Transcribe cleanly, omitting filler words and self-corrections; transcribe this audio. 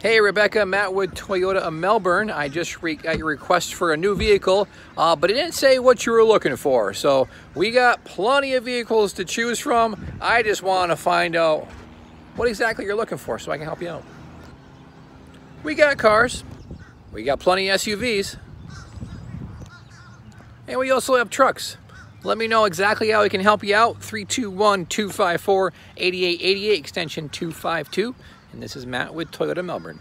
Hey Rebecca, Matt with Toyota of Melbourne. I just got your request for a new vehicle, but it didn't say what you were looking for. So we got plenty of vehicles to choose from. I just want to find out what exactly you're looking for so I can help you out. We got cars, we got plenty of SUVs, and we also have trucks. Let me know exactly how I can help you out. 321-254-8888, extension 252. And this is Matt with Toyota Melbourne.